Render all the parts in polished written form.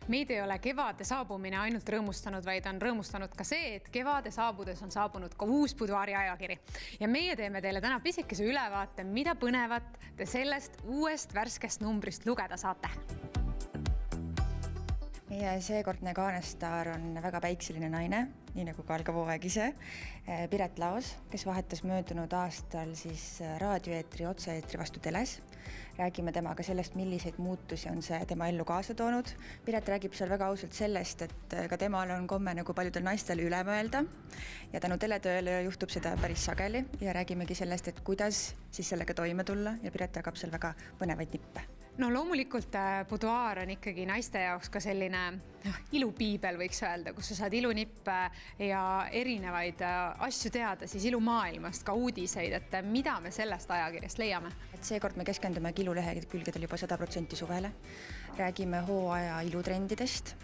Meid ei ole kevade saabumine ainult rõõmustanud, vaid on rõõmustanud ka see, et kevade saabudes on saabunud ka uus Buduaari ajakiri. Ja meie teeme teile täna pisikese ülevaate, mida põnevat te sellest uuest värskest numbrist lugeda saate. Meie seekordne kaanestaar on väga päikseline naine, nii nagu ka algav hooaeg ise, Piret Laos, kes vahetas möödunud aastal raadioeetri otse-eetri vastu teles. Räägime temaga sellest, milliseid muutusi on see tema ellu kaasa toonud. Piret räägib seal väga ausalt sellest, et ka temal on komme nagu paljudel naistel üle mõelda ja tänu teletööle juhtub seda päris sageli ja räägimegi sellest, et kuidas siis sellega toime tulla ja Piret jagab seal väga põnevaid nippe. No loomulikult Buduaar on ikkagi naiste jaoks ka selline ilupiibel, võiks öelda, kus sa saad ilunippe ja erinevaid asju teada siis ilumaailmast, ka uudiseid, et mida me sellest ajakirjast leiame. Seekord me keskendume ilulehekülgedel juba 100% suvele. Räägime hooaja ilutrendidest.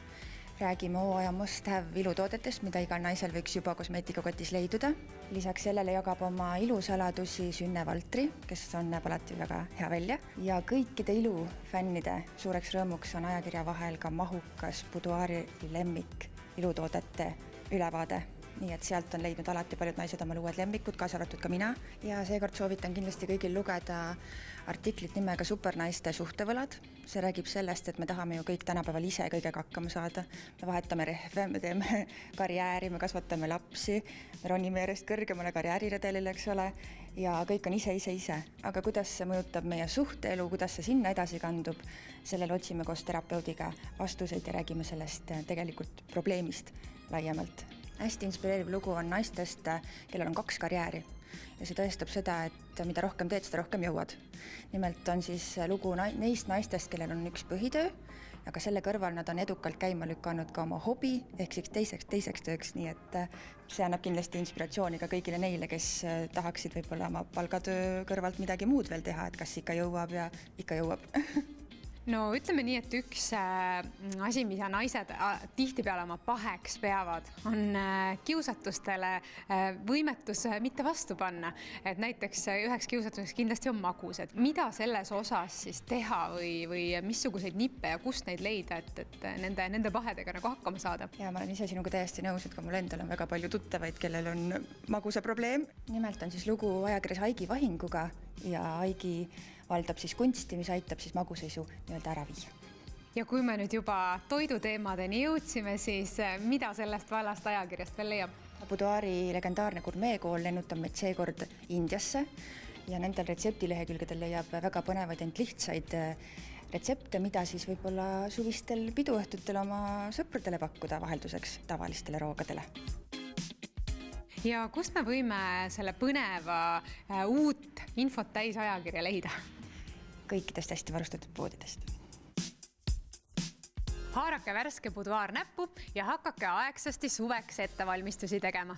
Räägime hooaja must-have ilutoodetest, mida igal naisel võiks juba kosmeetikakotis leiduda. Lisaks sellele jagab oma ilusaladusi Sünne Valtri, kes näeb alati väga hea välja. Ja kõikide ilufännide suureks rõõmuks on ajakirja vahel ka mahukas Buduaari lemmik ilutoodete ülevaade. Nii et sealt on leidnud alati paljud naised omal uued lemmikud, kaasa arvatud ka mina. Ja seekord soovitan kindlasti kõigil lugeda artiklit nimega Supernaiste suhtevõlad. See räägib sellest, et me tahame ju kõik tänapäeval ise kõigega hakkama saada. Me vahetame rehve, me teeme karjääri, me kasvatame lapsi, me ronime järjest kõrgemale karjääriredelile, eks ole, ja kõik on ise. Aga kuidas see mõjutab meie suhteelu, kuidas see sinna edasi kandub, sellele otsime koos terapeudiga vastuseid ja räägime sellest tegelikult probleemist laiemalt. Hästi inspireeriv lugu on naistest, kellel on 2 karjääri ja see tõestab seda, et mida rohkem teed, seda rohkem jõuad. Nimelt on siis lugu neist naistest, kellel on üks põhitöö, aga selle kõrval nad on edukalt käima lükanud ka oma hobi ehk siis teiseks tööks, nii et see annab kindlasti inspiratsiooni ka kõigile neile, kes tahaksid võib-olla oma palgatöö kõrvalt midagi muud veel teha, et kas ikka jõuab ja ikka jõuab. No ütleme nii, et üks asi, mida naised tihtipeale oma paheks peavad, on kiusatustele võimetus mitte vastu panna. Et näiteks üheks kiusatuseks kindlasti on magused. Mida selles osas siis teha või missuguseid nippe ja kust neid leida, et nende pahedega nagu hakkama saada? Ja ma olen ise sinuga täiesti nõus, et ka mul endal on väga palju tuttavaid, kellel on magusa probleem. Nimelt on siis lugu ajakirjas Aigi vahinguga ja Aigi valdab siis kunsti, mis aitab siis maguseisu nii-öelda ära viia. Ja kui me nüüd juba toiduteemadeni jõudsime, siis mida sellest vallast ajakirjast veel leiab? Buduaari legendaarne gurmeekool lennutab meid seekord Indiasse ja nendel retseptilehekülgedel leiab väga põnevaid ent lihtsaid retsepte, mida siis võib-olla suvistel piduõhtutel oma sõpradele pakkuda vahelduseks tavalistele roogadele. Ja kust me võime selle põneva uut infot täis ajakirja leida? Kõikidest hästi varustatud poodidest. Haarake värske Buduaar näppu ja hakake aegsasti suveks ettevalmistusi tegema.